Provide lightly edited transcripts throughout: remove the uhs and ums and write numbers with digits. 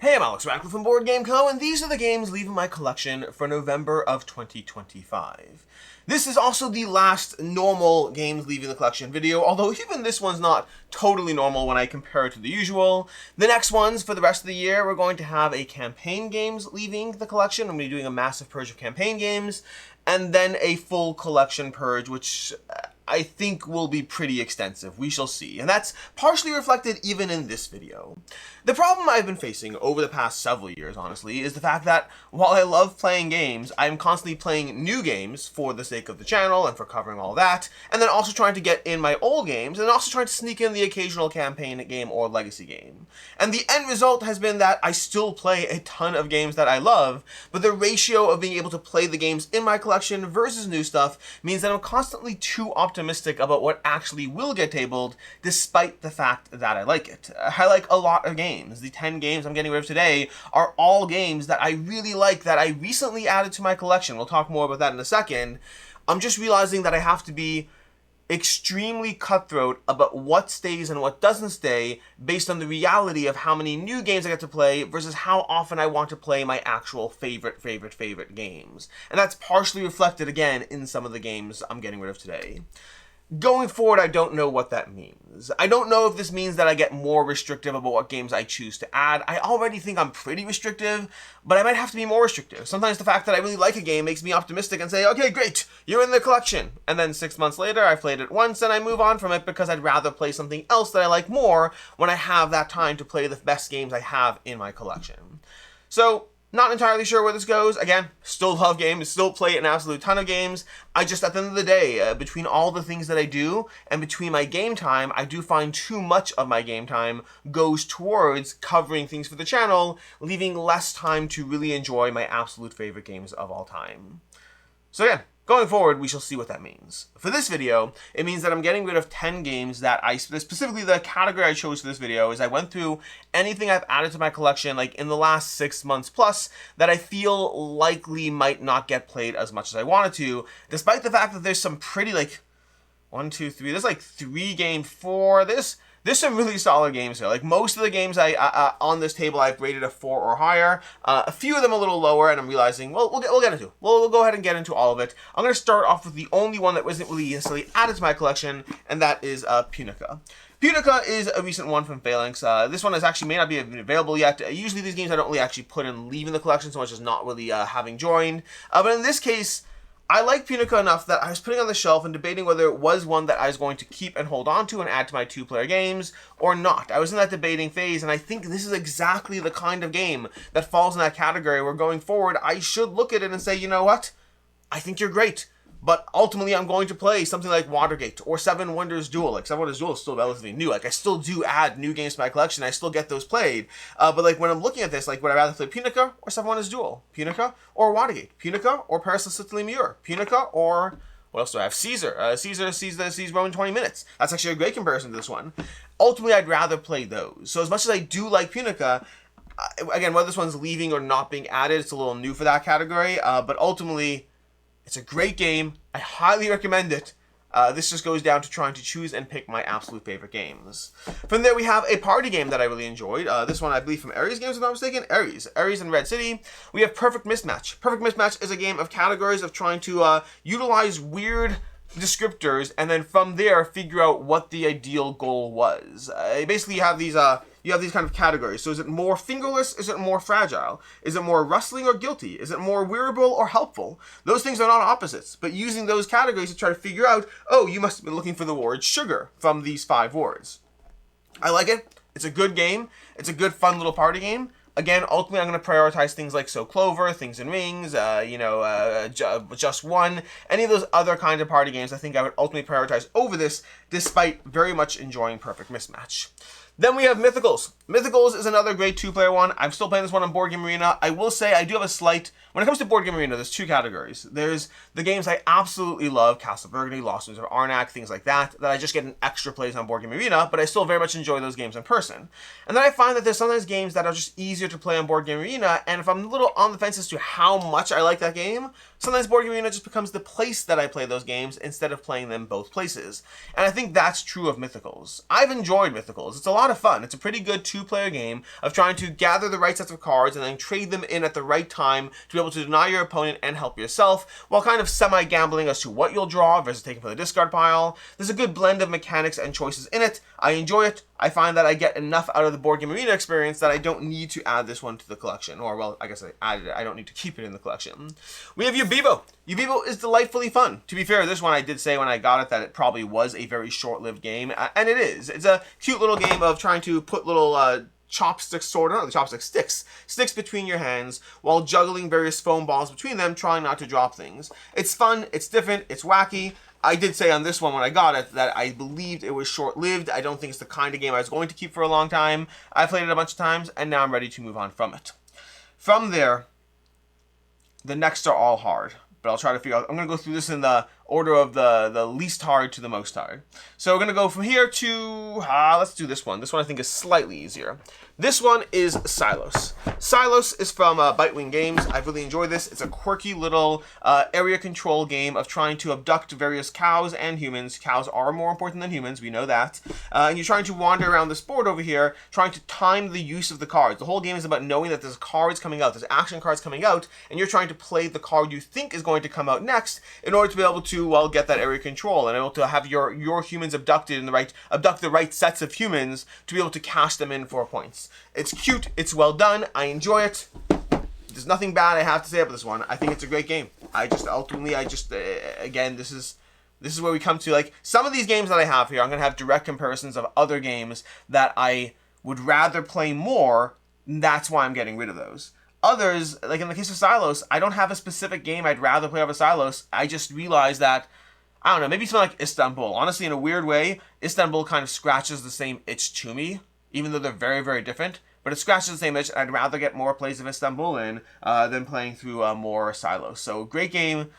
Hey, I'm Alex Radcliffe from Board Game Co., and these are the games leaving my collection for November of 2025. This is also the last normal games leaving the collection video, although even this one's not totally normal when I compare it to the usual. The next ones for the rest of the year, we're going to have a campaign games leaving the collection. I'm going to be doing a massive purge of campaign games, and then a full collection purge, which I think will be pretty extensive. We shall see. And that's partially reflected even in this video. The problem I've been facing over the past several years, honestly, is the fact that while I love playing games, I'm constantly playing new games for the sake of the channel and for covering all that, and then also trying to get in my old games, and also trying to sneak in the occasional campaign game or legacy game. And the end result has been that I still play a ton of games that I love, but the ratio of being able to play the games in my collection versus new stuff means that I'm constantly too optimistic about what actually will get tabled, despite the fact that I like it. I like a lot of games. The 10 games I'm getting rid of today are all games that I really like, that I recently added to my collection. We'll talk more about that in a second. I'm just realizing that I have to be extremely cutthroat about what stays and what doesn't stay based on the reality of how many new games I get to play versus how often I want to play my actual favorite games. And that's partially reflected again in some of the games I'm getting rid of today. Going forward, I don't know what that means. I don't know if this means that I get more restrictive about what games I choose to add. I already think I'm pretty restrictive, but I might have to be more restrictive. Sometimes the fact that I really like a game makes me optimistic and say, okay, great, you're in the collection. And then 6 months later, I played it once and I move on from it because I'd rather play something else that I like more when I have that time to play the best games I have in my collection. So, not entirely sure where this goes. Again, still love games, still play an absolute ton of games. I just, at the end of the day, between all the things that I do and between my game time, I do find too much of my game time goes towards covering things for the channel, leaving less time to really enjoy my absolute favorite games of all time. So yeah, going forward, we shall see what that means. For this video, it means that I'm getting rid of 10 games that specifically the category I chose for this video is I went through anything I've added to my collection like in the last 6 months plus that I feel likely might not get played as much as I wanted to, despite the fact that there's some pretty there's like 3 game 4, there's some really solid games here. Like most of the games I on this table I've rated a 4 or higher. A few of them a little lower, and I'm realizing, well, we'll get into. We'll go ahead and get into all of it. I'm going to start off with the only one that wasn't really necessarily added to my collection, and that is Punica. Punica is a recent one from Phalanx. This one may not be available yet. Usually these games I don't really actually put in leaving the collection so much as not really having joined. But in this case, I like Punica enough that I was putting it on the shelf and debating whether it was one that I was going to keep and hold on to and add to my 2-player games or not. I was in that debating phase, and I think this is exactly the kind of game that falls in that category where going forward, I should look at it and say, you know what? I think you're great. But ultimately, I'm going to play something like Watergate or Seven Wonders Duel. Like, Seven Wonders Duel is still relatively new. Like, I still do add new games to my collection. I still get those played. But, like, when I'm looking at this, like, would I rather play Punica or Seven Wonders Duel? Punica or Watergate? Punica or Paris of Sicily Muir? Punica or... what else do I have? Caesar. Caesar sees Rome in 20 minutes. That's actually a great comparison to this one. Ultimately, I'd rather play those. So as much as I do like Punica, again, whether this one's leaving or not being added, it's a little new for that category. But ultimately, it's a great game. I highly recommend it. This just goes down to trying to choose and pick my absolute favorite games. From there, we have a party game that I really enjoyed. This one, I believe, from Ares Games, if I'm not mistaken. Ares and Red City. We have Perfect Mistmatch. Perfect Mistmatch is a game of categories of trying to utilize weird descriptors and then from there figure out what the ideal goal was. Basically, you have these kind of categories. So is it more fingerless? Is it more fragile? Is it more rustling or guilty? Is it more wearable or helpful? Those things are not opposites, but using those categories to try to figure out, oh, you must have been looking for the word sugar from these 5 words. I like it. It's a good game. It's a good, fun little party game. Again, ultimately, I'm going to prioritize things like So Clover, Things and Rings, Just One, any of those other kinds of party games I think I would ultimately prioritize over this, despite very much enjoying Perfect Mismatch. Then we have Mythicals. Mythicals is another great 2-player one. I'm still playing this one on Board Game Arena. I will say I do have a slight... when it comes to Board Game Arena, there's 2 categories. There's the games I absolutely love, Castle Burgundy, Lost Winds of Arnak, things like that I just get an extra plays on Board Game Arena, but I still very much enjoy those games in person. And then I find that there's sometimes games that are just easier to play on Board Game Arena, and if I'm a little on the fence as to how much I like that game, sometimes Board Game Arena just becomes the place that I play those games instead of playing them both places. And I think that's true of Mythicals. I've enjoyed Mythicals. It's a lot lot of fun. It's a pretty good two-player game of trying to gather the right sets of cards and then trade them in at the right time to be able to deny your opponent and help yourself, while kind of semi-gambling as to what you'll draw versus taking from the discard pile. There's a good blend of mechanics and choices in it. I enjoy it. I find that I get enough out of the board game arena experience that I don't need to add this one to the collection. Or, well, I guess I added it. I don't need to keep it in the collection. We have Yubibo. Yubibo is delightfully fun. To be fair, this one I did say when I got it that it probably was a very short-lived game, and it is. It's a cute little game of trying to put little chopsticks, sticks between your hands while juggling various foam balls between them, trying not to drop things. It's fun, it's different, it's wacky. I did say on this one when I got it that I believed it was short-lived. I don't think it's the kind of game I was going to keep for a long time. I played it a bunch of times, and now I'm ready to move on from it. From there, the next are all hard, but I'll try to figure out. I'm going to go through this in the order of the least hard to the most hard. So we're going to go from here to, let's do this one. This one I think is slightly easier. This one is Silos. Silos is from Bitewing Games. I've really enjoyed this. It's a quirky little area control game of trying to abduct various cows and humans. Cows are more important than humans, we know that. And you're trying to wander around this board over here, trying to time the use of the cards. The whole game is about knowing that there's cards coming out, there's action cards coming out, and you're trying to play the card you think is going to come out next in order to be able to, well, get that area control and able to have your humans abducted in abduct the right sets of humans to be able to cash them in for points. It's cute, it's well done, I enjoy it. There's nothing bad I have to say about this one. I think it's a great game. Again, this is where we come to, like, some of these games that I have here, I'm going to have direct comparisons of other games that I would rather play more, and that's why I'm getting rid of those. Others, like in the case of Silos, I don't have a specific game I'd rather play over Silos. I just realized that, I don't know, maybe something like Istanbul. Honestly, in a weird way, Istanbul kind of scratches the same itch to me, even though they're very, very different. But it scratches the same itch. I'd rather get more plays of Istanbul in than playing through more Silos. So, great game.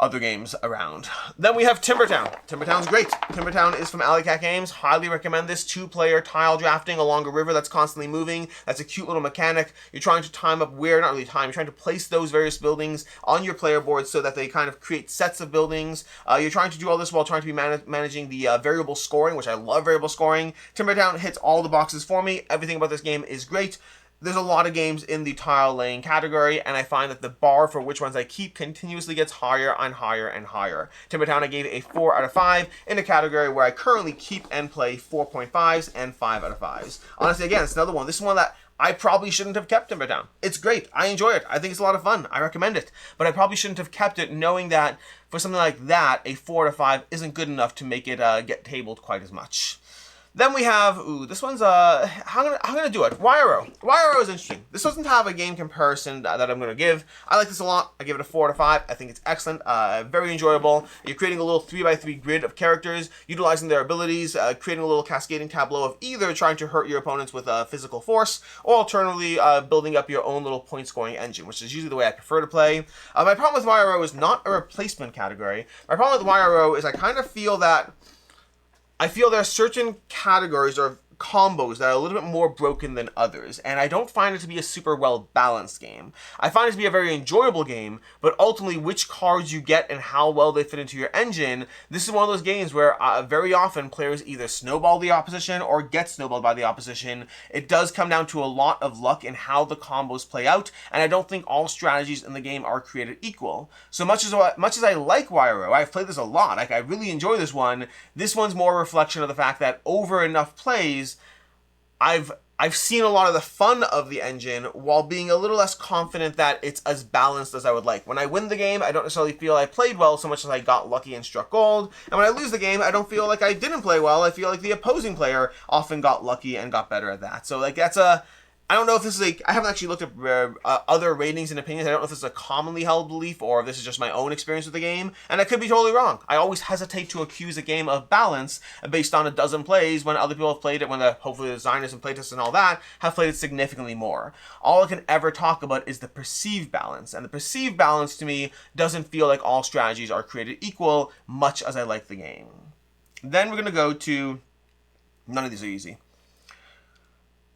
Other games around. Then we have Timbertown. Timbertown's great. Timbertown is from Alley Cat Games. Highly recommend this. Two-player tile drafting along a river that's constantly moving. That's a cute little mechanic. You're trying to time up where, not really time, you're trying to place those various buildings on your player board so that they kind of create sets of buildings. You're trying to do all this while trying to be managing the variable scoring, which I love variable scoring. Timbertown hits all the boxes for me. Everything about this game is great. There's a lot of games in the tile laying category, and I find that the bar for which ones I keep continuously gets higher and higher and higher. Timbertown I gave a 4 out of 5 in a category where I currently keep and play 4.5s and 5 out of 5s. Honestly, again, it's another one. This is one that I probably shouldn't have kept Timbertown. It's great. I enjoy it. I think it's a lot of fun. I recommend it. But I probably shouldn't have kept it knowing that for something like that, a 4 out of 5 isn't good enough to make it get tabled quite as much. Then we have, this one's, how am I gonna do it? YRO. YRO is interesting. This doesn't have a game comparison that I'm gonna give. I like this a lot. I give it a 4 out of 5. I think it's excellent, very enjoyable. You're creating a little 3x3 grid of characters, utilizing their abilities, creating a little cascading tableau of either trying to hurt your opponents with physical force, or alternatively, building up your own little point scoring engine, which is usually the way I prefer to play. My problem with YRO is not a replacement category. My problem with YRO is I kind of feel that there are certain categories or combos that are a little bit more broken than others, and I don't find it to be a super well balanced game. I find it to be a very enjoyable game, but ultimately which cards you get and how well they fit into your engine, this is one of those games where very often players either snowball the opposition or get snowballed by the opposition. It does come down to a lot of luck in how the combos play out, and I don't think all strategies in the game are created equal. So much as I like YRO, I've played this a lot, I really enjoy this one's more a reflection of the fact that over enough plays, I've seen a lot of the fun of the engine while being a little less confident that it's as balanced as I would like. When I win the game, I don't necessarily feel I played well so much as I got lucky and struck gold. And when I lose the game, I don't feel like I didn't play well. I feel like the opposing player often got lucky and got better at that. So like I don't know if this is I haven't actually looked at other ratings and opinions. I don't know if this is a commonly held belief or if this is just my own experience with the game. And I could be totally wrong. I always hesitate to accuse a game of balance based on a dozen plays when other people have played it, when hopefully the designers and playtests and all that have played it significantly more. All I can ever talk about is the perceived balance. And the perceived balance to me doesn't feel like all strategies are created equal, much as I like the game. Then we're going to go to, none of these are easy.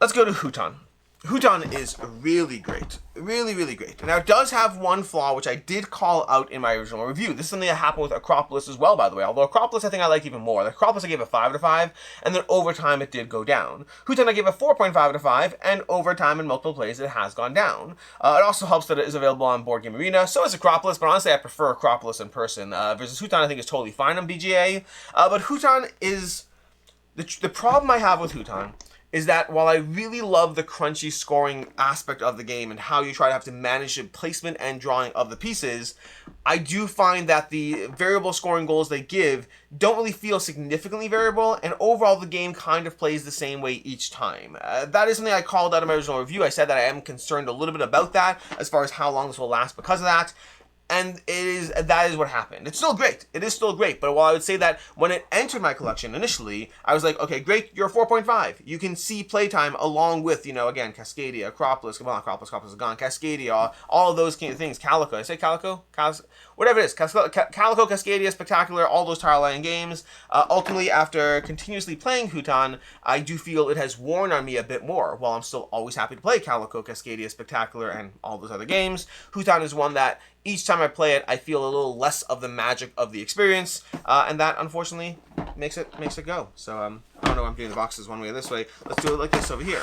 Let's go to Huton. Huton is really great. Really, really great. Now, it does have one flaw, which I did call out in my original review. This is something that happened with Acropolis as well, by the way. Although Acropolis I think I like even more. The Acropolis I gave a 5 out of 5, and then over time it did go down. Huton I gave a 4.5 out of 5, and over time in multiple plays it has gone down. It also helps that it is available on Board Game Arena. So is Acropolis, but honestly I prefer Acropolis in person. Versus Huton I think is totally fine on BGA. But Huton is... The problem I have with Huton is that while I really love the crunchy scoring aspect of the game and how you try to have to manage the placement and drawing of the pieces, I do find that the variable scoring goals they give don't really feel significantly variable, and overall the game kind of plays the same way each time. That is something I called out in my original review. I said that I am concerned a little bit about that as far as how long this will last because of that. And that is what happened. It's still great. It is still great. But while I would say that when it entered my collection initially, I was like, okay, great, you're a 4.5. You can see playtime along with, again, Cascadia, Acropolis, well, not Acropolis is gone, Cascadia, all of those kind of things. Calico, I say Calico? Whatever it is. Calico, Cascadia, Spectacular, all those tile line games. Ultimately, after continuously playing Huton, I do feel it has worn on me a bit more. While I'm still always happy to play Calico, Cascadia, Spectacular, and all those other games, Huton is one that each time I play it, I feel a little less of the magic of the experience, and that, unfortunately, makes it go. So, I don't know, I'm doing the boxes one way or this way. Let's do it like this over here.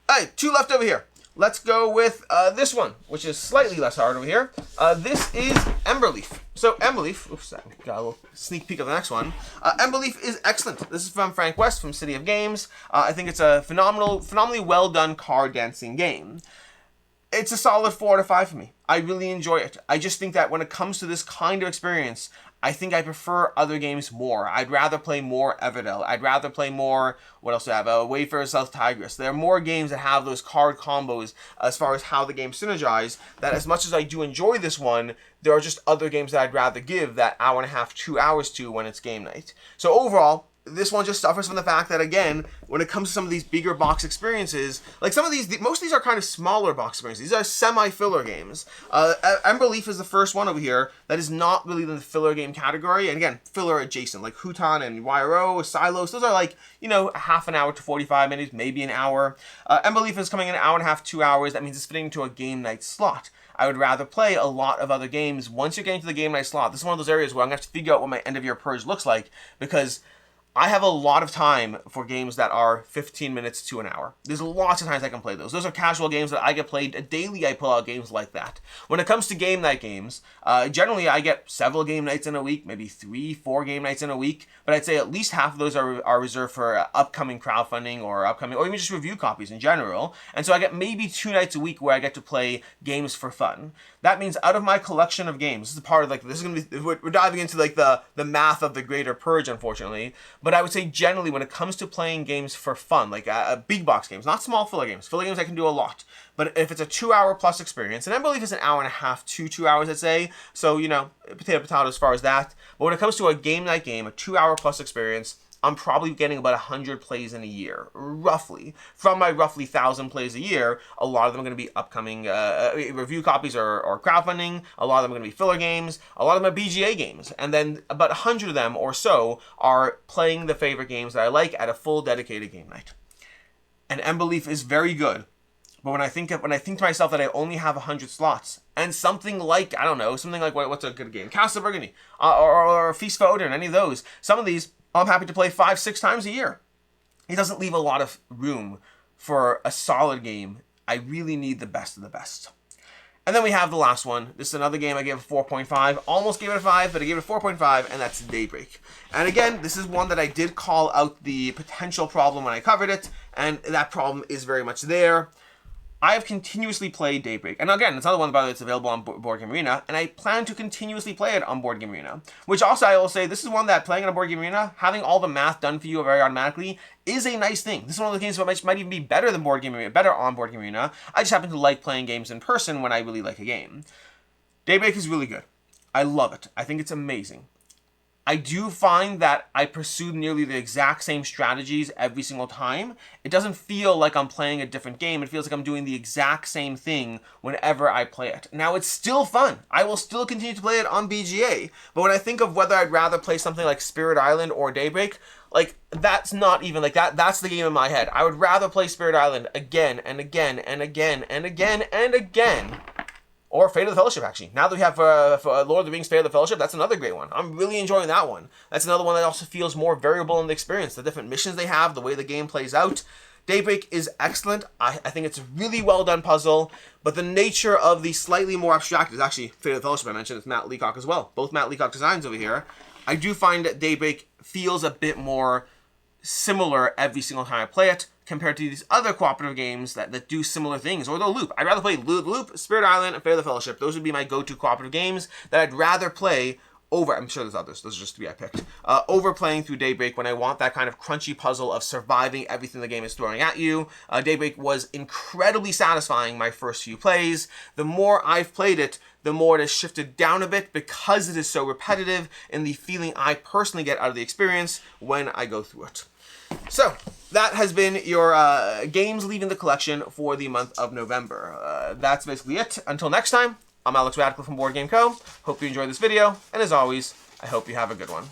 All right, 2 left over here. Let's go with this one, which is slightly less hard over here. This is Emberleaf. So, Emberleaf, oops, I got a little sneak peek of the next one. Emberleaf is excellent. This is from Frank West from City of Games. I think it's a phenomenally well done card dancing game. It's a solid 4 out of 5 for me. I really enjoy it. I just think that when it comes to this kind of experience, I think I prefer other games more. I'd rather play more Everdell. I'd rather play more, what else do I have? Wayfarer South Tigris. There are more games that have those card combos as far as how the games synergize, that as much as I do enjoy this one, there are just other games that I'd rather give that hour and a half, 2 hours to when it's game night. So overall, this one just suffers from the fact that, again, when it comes to some of these bigger box experiences, like some of these, most of these are kind of smaller box experiences. These are semi-filler games. Emberleaf is the first one over here that is not really in the filler game category. And again, filler adjacent, like Huton and YRO, Silos. Those are like, a half an hour to 45 minutes, maybe an hour. Emberleaf is coming in an hour and a half, 2 hours. That means it's fitting into a game night slot. I would rather play a lot of other games. Once you're getting to the game night slot, this is one of those areas where I'm going to have to figure out what my end of year purge looks like, because I have a lot of time for games that are 15 minutes to an hour. There's lots of times I can play those. Those are casual games that I get played daily. I pull out games like that. When it comes to game night games, generally I get several game nights in a week, maybe 3-4 game nights in a week, but I'd say at least half of those are reserved for upcoming crowdfunding or even just review copies in general. And so I get maybe 2 nights a week where I get to play games for fun. That means out of my collection of games, this is part of this is going to be, we're diving into the math of the greater purge, unfortunately. But I would say generally when it comes to playing games for fun, like big box games, not small filler games I can do a lot. But if it's a 2 hour plus experience, and I believe it's an hour and a half to 2 hours, I'd say, so, potato as far as that. But when it comes to a game night game, a 2 hour plus experience, I'm probably getting about 100 plays in a year, roughly. From my roughly 1,000 plays a year, a lot of them are going to be upcoming review copies or crowdfunding. A lot of them are going to be filler games. A lot of them are BGA games. And then about 100 of them or so are playing the favorite games that I like at a full dedicated game night. And Emberleaf is very good. But when I think to myself that I only have 100 slots, and something like, what's a good game? Castle Burgundy, or Feast for Odin, any of those, some of these I'm happy to play 5-6 times a year. It doesn't leave a lot of room for a solid game. I really need the best of the best. And then we have the last one. This is another game I gave a 4.5. Almost gave it a 5, but I gave it a 4.5, and that's Daybreak. And again, this is one that I did call out the potential problem when I covered it, and that problem is very much there. I have continuously played Daybreak. And again, it's another one, by the way, that's available on Board Game Arena, and I plan to continuously play it on Board Game Arena. Which also, I will say, this is one that playing on Board Game Arena, having all the math done for you very automatically, is a nice thing. This is one of the games that might even be better than Board Game Arena, better on Board Game Arena. I just happen to like playing games in person when I really like a game. Daybreak is really good. I love it. I think it's amazing. I do find that I pursue nearly the exact same strategies every single time. It doesn't feel like I'm playing a different game. It feels like I'm doing the exact same thing whenever I play it. Now, it's still fun. I will still continue to play it on BGA. But when I think of whether I'd rather play something like Spirit Island or Daybreak, like, that's not even, like, that's the game in my head. I would rather play Spirit Island again and again and again and again and again. Or Fate of the Fellowship, actually. Now that we have for Lord of the Rings Fate of the Fellowship, that's another great one. I'm really enjoying that one. That's another one that also feels more variable in the experience. The different missions they have, the way the game plays out. Daybreak is excellent. I think it's a really well done puzzle, but the nature of the slightly more abstract is actually Fate of the Fellowship. I mentioned it's Matt Leacock as well. Both Matt Leacock designs over here. I do find that Daybreak feels a bit more similar every single time I play it, compared to these other cooperative games that do similar things, or the Loop. I'd rather play Loop, Spirit Island, and Fate of the Fellowship. Those would be my go-to cooperative games that I'd rather play over, I'm sure there's others, those are just 3 I picked, over playing through Daybreak when I want that kind of crunchy puzzle of surviving everything the game is throwing at you. Daybreak was incredibly satisfying my first few plays. The more I've played it, the more it has shifted down a bit because it is so repetitive in the feeling I personally get out of the experience when I go through it. So, that has been your games leaving the collection for the month of November. That's basically it. Until next time, I'm Alex Radcliffe from Board Game Co. Hope you enjoyed this video, and as always, I hope you have a good one.